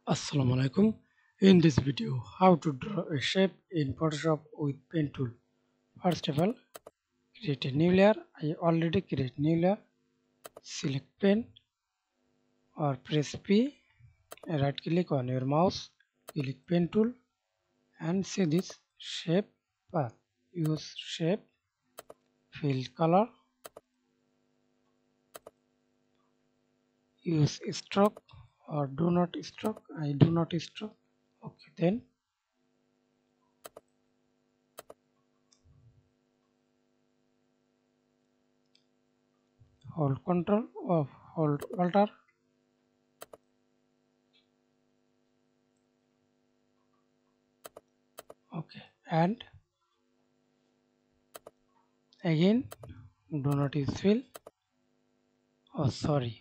Assalamu alaikum. In this video, how to draw a shape in Photoshop with pen tool. First of all, create a new layer. I already create new layer. Select pen or press P. Right click on your mouse. Click pen tool and see this shape path. Use shape, fill color, use stroke or do not stroke. I do not stroke. Okay, then hold control or hold Alt. Okay, and again do not use fill. Oh, sorry.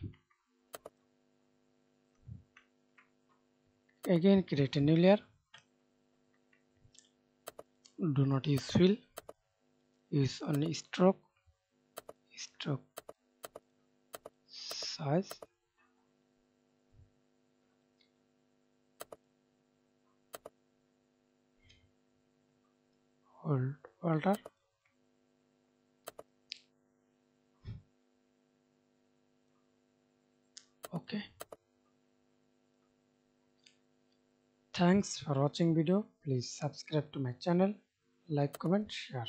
Again create a new layer. Do not use fill. Use only stroke. Stroke size. Hold Alt. Okay. Thanks for watching video. Please subscribe to my channel. Like, comment, share.